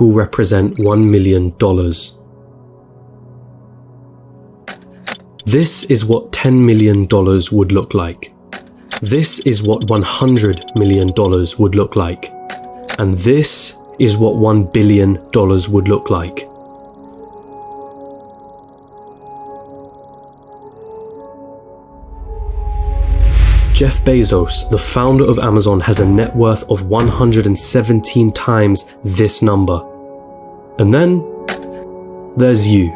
circle represent $1 million. This is what $10 million would look like. This is what $100 million would look like. And this is what $1 billion would look like. Jeff Bezos, the founder of Amazon, has a net worth of 117 times this number. And then there's you.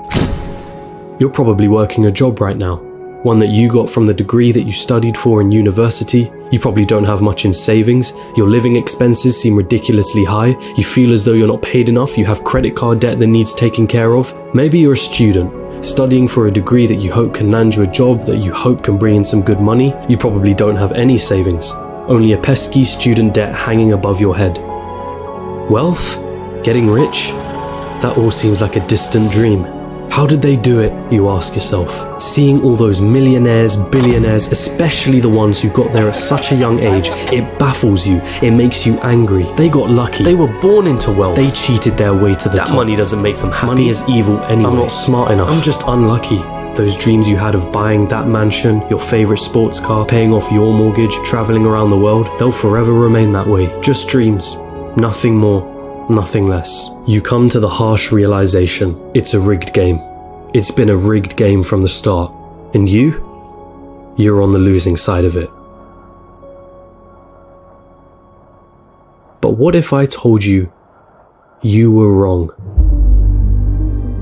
You're probably working a job right now, one that you got from the degree that you studied for in university. You probably don't have much in savings, your living expenses seem ridiculously high, you feel as though you're not paid enough, you have credit card debt that needs taken care of. Maybe you're a student, studying for a degree that you hope can land you a job that you hope can bring in some good money. You probably don't have any savings, only a pesky student debt hanging above your head. Wealth? Getting rich? That all seems like a distant dream. How did they do it, you ask yourself? Seeing all those millionaires, billionaires, especially the ones who got there at such a young age, it baffles you, it makes you angry. They got lucky, they were born into wealth, they cheated their way to the top. That money doesn't make them happy. Money is evil anyway. I'm not smart enough, I'm just unlucky. Those dreams you had of buying that mansion, your favorite sports car, paying off your mortgage, traveling around the world, they'll forever remain that way. Just dreams, nothing more. Nothing less. You come to the harsh realization, it's a rigged game. It's been a rigged game from the start. And you're on the losing side of it. But what if I told you you were wrong?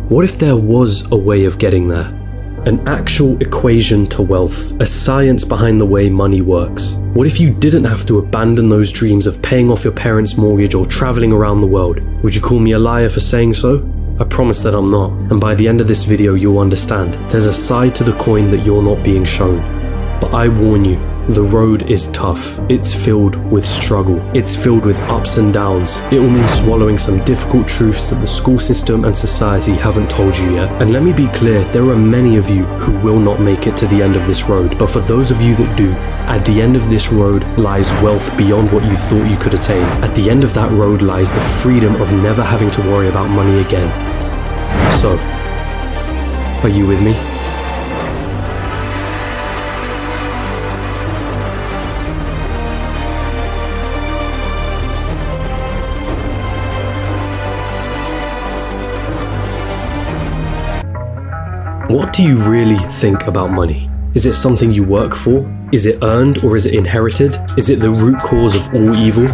What if there was a way of getting there? An actual equation to wealth, a science behind the way money works. What if you didn't have to abandon those dreams of paying off your parents' mortgage or traveling around the world? Would you call me a liar for saying so? I promise that I'm not, and by the end of this video you'll understand. There's a side to the coin that you're not being shown. But I warn you, the road is tough. It's filled with struggle. It's filled with ups and downs. It will mean swallowing some difficult truths that the school system and society haven't told you yet. And let me be clear, there are many of you who will not make it to the end of this road. But for those of you that do, at the end of this road lies wealth beyond what you thought you could attain. At the end of that road lies the freedom of never having to worry about money again. So, are you with me? What do you really think about money? Is it something you work for? Is it earned or is it inherited? Is it the root cause of all evil?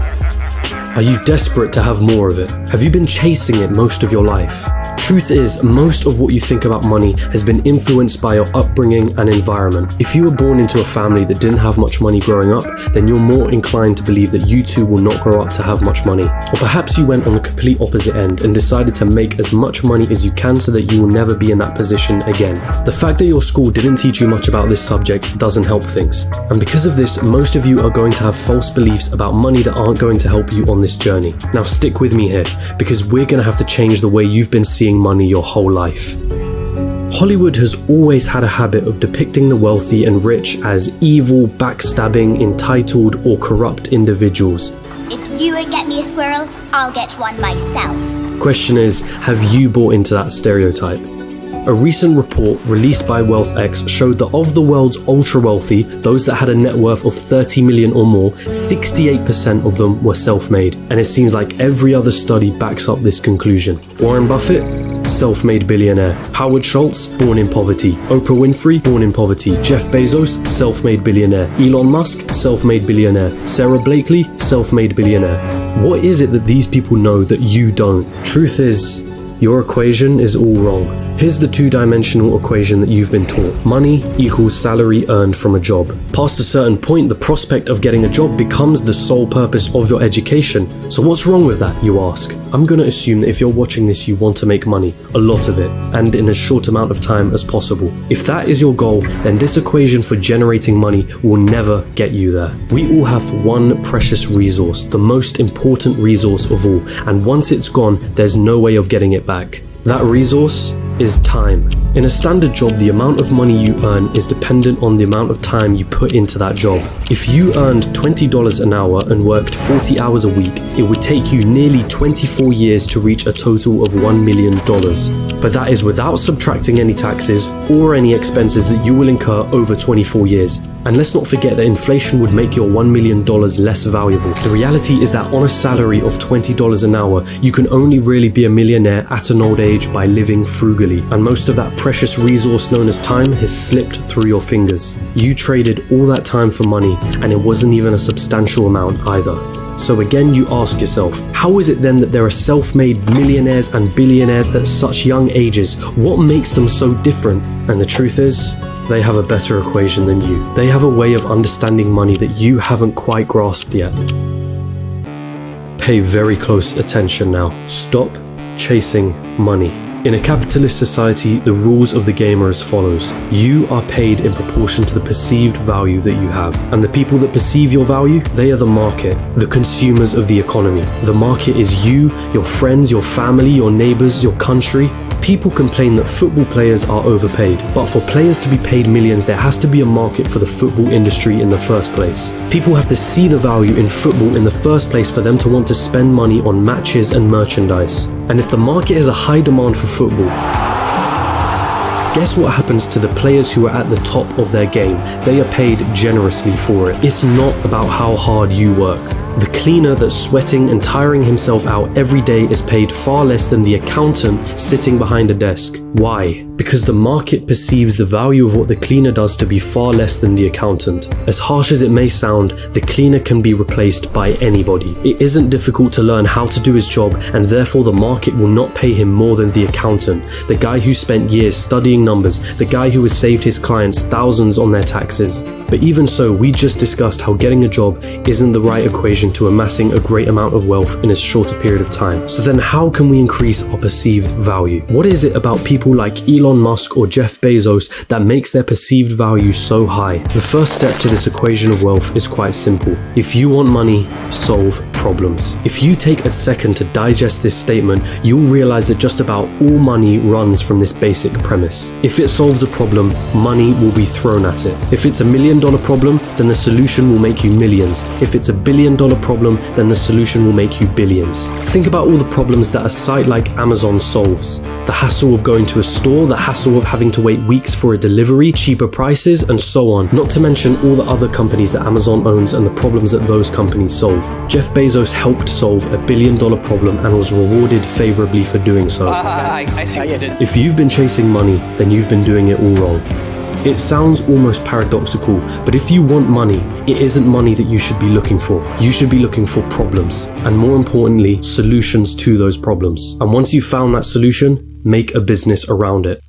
Are you desperate to have more of it? Have you been chasing it most of your life? Truth is, most of what you think about money has been influenced by your upbringing and environment. If you were born into a family that didn't have much money growing up, then you're more inclined to believe that you too will not grow up to have much money. Or perhaps you went on the complete opposite end and decided to make as much money as you can so that you will never be in that position again. The fact that your school didn't teach you much about this subject doesn't help things. And because of this, most of you are going to have false beliefs about money that aren't going to help you on this journey. Now stick with me here, because we're going to have to change the way you've been seeing money your whole life. Hollywood has always had a habit of depicting the wealthy and rich as evil, backstabbing, entitled, or corrupt individuals. If you won't get me a squirrel, I'll get one myself. Question is, have you bought into that stereotype? A recent report released by WealthX showed that of the world's ultra-wealthy, those that had a net worth of 30 million or more, 68% of them were self-made. And it seems like every other study backs up this conclusion. Warren Buffett? Self-made billionaire. Howard Schultz? Born in poverty. Oprah Winfrey? Born in poverty. Jeff Bezos? Self-made billionaire. Elon Musk? Self-made billionaire. Sarah Blakely? Self-made billionaire. What is it that these people know that you don't? Truth is, your equation is all wrong. Here's the two-dimensional equation that you've been taught. Money equals salary earned from a job. Past a certain point, the prospect of getting a job becomes the sole purpose of your education. So what's wrong with that, you ask? I'm gonna assume that if you're watching this, you want to make money, a lot of it, and in as short amount of time as possible. If that is your goal, then this equation for generating money will never get you there. We all have one precious resource, the most important resource of all, and once it's gone, there's no way of getting it back. That resource is time. In a standard job, the amount of money you earn is dependent on the amount of time you put into that job. If you earned $20 an hour and worked 40 hours a week, it would take you nearly 24 years to reach a total of $1 million. But that is without subtracting any taxes or any expenses that you will incur over 24 years. And let's not forget that inflation would make your $1 million less valuable. The reality is that on a salary of $20 an hour, you can only really be a millionaire at an old age by living frugally. And most of that precious resource known as time has slipped through your fingers. You traded all that time for money, and it wasn't even a substantial amount either. So again, you ask yourself, how is it then that there are self-made millionaires and billionaires at such young ages? What makes them so different? And the truth is, they have a better equation than you. They have a way of understanding money that you haven't quite grasped yet. Pay very close attention now. Stop chasing money. In a capitalist society, the rules of the game are as follows. You are paid in proportion to the perceived value that you have. And the people that perceive your value, they are the market, the consumers of the economy. The market is you, your friends, your family, your neighbors, your country. People complain that football players are overpaid, but for players to be paid millions, there has to be a market for the football industry in the first place. People have to see the value in football in the first place for them to want to spend money on matches and merchandise. And if the market is a high demand for football, guess what happens to the players who are at the top of their game? They are paid generously for it. It's not about how hard you work. The cleaner that's sweating and tiring himself out every day is paid far less than the accountant sitting behind a desk. Why? Because the market perceives the value of what the cleaner does to be far less than the accountant. As harsh as it may sound, the cleaner can be replaced by anybody. It isn't difficult to learn how to do his job, and therefore the market will not pay him more than the accountant, the guy who spent years studying numbers, the guy who has saved his clients thousands on their taxes. But even so, we just discussed how getting a job isn't the right equation to amassing a great amount of wealth in a shorter period of time. So then how can we increase our perceived value? What is it about people like Elon Musk or Jeff Bezos that makes their perceived value so high? The first step to this equation of wealth is quite simple. If you want money, solve problems. If you take a second to digest this statement, you'll realize that just about all money runs from this basic premise. If it solves a problem, money will be thrown at it. If it's $1 million problem, then the solution will make you millions. If it's $1 billion problem, then the solution will make you billions. Think about all the problems that a site like Amazon solves. The hassle of going to a store, the hassle of having to wait weeks for a delivery, cheaper prices, and so on. Not to mention all the other companies that Amazon owns and the problems that those companies solve. Jeff Bezos helped solve $1 billion problem and was rewarded favorably for doing so. I see what you did. If you've been chasing money, then you've been doing it all wrong. It sounds almost paradoxical, but if you want money, it isn't money that you should be looking for. You should be looking for problems, and more importantly, solutions to those problems. And once you've found that solution, make a business around it.